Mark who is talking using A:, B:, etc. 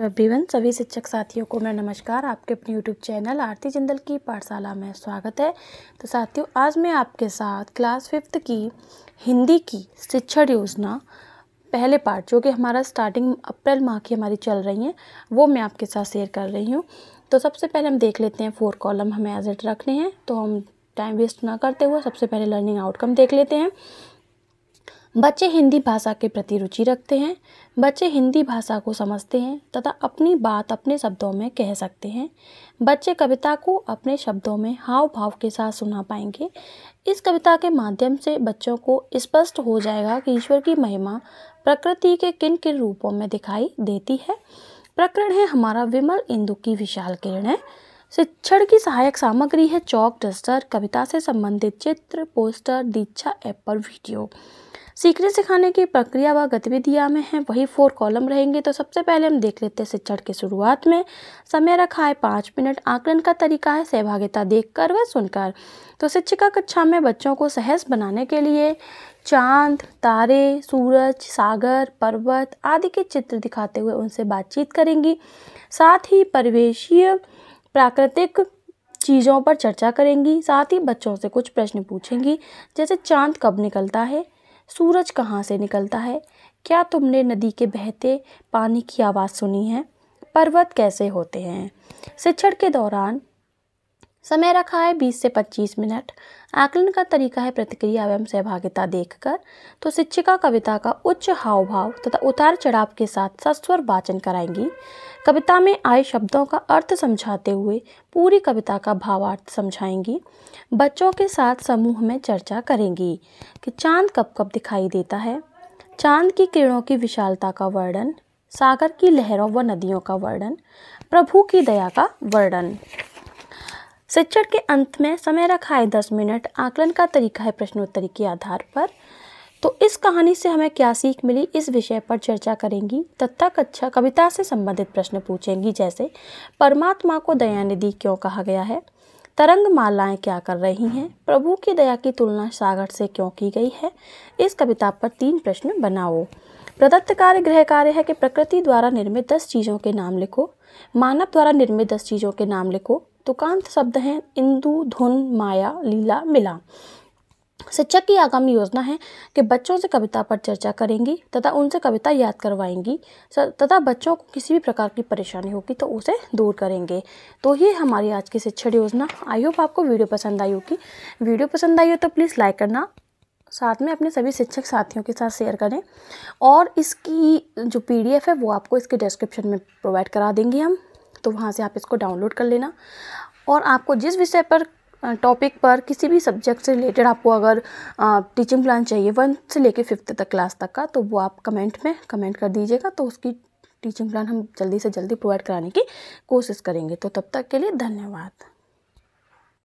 A: Everyone, सभी शिक्षक साथियों को मेरा नमस्कार। आपके अपने यूट्यूब चैनल आरती जिंदल की पाठशाला में स्वागत है। तो साथियों, आज मैं आपके साथ क्लास 5th की हिंदी की शिक्षण योजना पहले पार्ट, जो कि हमारा स्टार्टिंग अप्रैल माह की हमारी चल रही हैं, वो मैं आपके साथ शेयर कर रही हूँ। तो सबसे पहले हम देख लेते हैं 4 कॉलम हमें एज इट रखने हैं। तो हम टाइम वेस्ट ना करते हुए सबसे पहले लर्निंग आउटकम देख लेते हैं। बच्चे हिंदी भाषा के प्रति रुचि रखते हैं। बच्चे हिंदी भाषा को समझते हैं तथा अपनी बात अपने शब्दों में कह सकते हैं। बच्चे कविता को अपने शब्दों में हाव भाव के साथ सुना पाएंगे। इस कविता के माध्यम से बच्चों को स्पष्ट हो जाएगा कि ईश्वर की महिमा प्रकृति के किन किन रूपों में दिखाई देती है। प्रकरण है हमारा विमल इंदु की विशाल किरणें। शिक्षण की सहायक सामग्री है चौक, डस्टर, कविता से संबंधित चित्र, पोस्टर, दीक्षा ऐप पर वीडियो। सीखने सिखाने की प्रक्रिया व गतिविधियां में है वही 4 कॉलम रहेंगे। तो सबसे पहले हम देख लेते हैं शिक्षण की शुरुआत में। समय रखा है 5 मिनट। आकलन का तरीका है सहभागिता देखकर व सुनकर। तो शिक्षिका कक्षा में बच्चों को सहज बनाने के लिए चांद, तारे, सूरज, सागर, पर्वत आदि के चित्र दिखाते हुए उनसे बातचीत करेंगी। साथ ही परिवेशीय प्राकृतिक चीज़ों पर चर्चा करेंगी। साथ ही बच्चों से कुछ प्रश्न पूछेंगी, जैसे चांद कब निकलता है, सूरज कहाँ से निकलता है, क्या तुमने नदी के बहते पानी की आवाज़ सुनी है, पर्वत कैसे होते हैं। शिक्षण के दौरान समय रखा है 20 से 25 मिनट। आकलन का तरीका है प्रतिक्रिया एवं सहभागिता देखकर। तो शिक्षिका कविता का उच्च हाव भाव तथा उतार चढ़ाव के साथ सस्वर वाचन कराएंगी। कविता में आए शब्दों का अर्थ समझाते हुए पूरी कविता का भावार्थ समझाएंगी। बच्चों के साथ समूह में चर्चा करेंगी कि चांद कब कब दिखाई देता है, चांद की किरणों की विशालता का वर्णन, सागर की लहरों व नदियों का वर्णन, प्रभु की दया का वर्णन। शिक्षण के अंत में समय रखा है 10 मिनट। आकलन का तरीका है प्रश्नोत्तरी के आधार पर। तो इस कहानी से हमें क्या सीख मिली, इस विषय पर चर्चा करेंगी तथा कक्षा कविता से संबंधित प्रश्न पूछेंगी, जैसे परमात्मा को दयानिधि क्यों कहा गया है, तरंग मालाएं क्या कर रही हैं, प्रभु की दया की तुलना सागर से क्यों की गई है। इस कविता पर 3 प्रश्न बनाओ। प्रदत्त कार्य गृह कार्य है कि प्रकृति द्वारा निर्मित 10 चीज़ों के नाम लिखो। मानव द्वारा निर्मित 10 चीज़ों के नाम लिखो। तुकांत शब्द हैं इंदु, धुन, माया, लीला, मिला। शिक्षक की आगामी योजना है कि बच्चों से कविता पर चर्चा करेंगी तथा उनसे कविता याद करवाएंगी तथा बच्चों को किसी भी प्रकार की परेशानी होगी तो उसे दूर करेंगे। तो ये हमारी आज की शिक्षण योजना। आई होप आपको वीडियो पसंद आई होगी। वीडियो पसंद आई हो तो प्लीज़ लाइक करना, साथ में अपने सभी शिक्षक साथियों के साथ शेयर करें। और इसकी जो PDF है वो आपको इसके डिस्क्रिप्शन में प्रोवाइड करा देंगे हम, तो वहाँ से आप इसको डाउनलोड कर लेना। और आपको जिस विषय पर टॉपिक पर किसी भी सब्जेक्ट से रिलेटेड आपको अगर टीचिंग प्लान चाहिए 1 से लेकर 5th तक क्लास तक का, तो वो आप कमेंट में कमेंट कर दीजिएगा। तो उसकी टीचिंग प्लान हम जल्दी से जल्दी प्रोवाइड कराने की कोशिश करेंगे। तो तब तक के लिए धन्यवाद।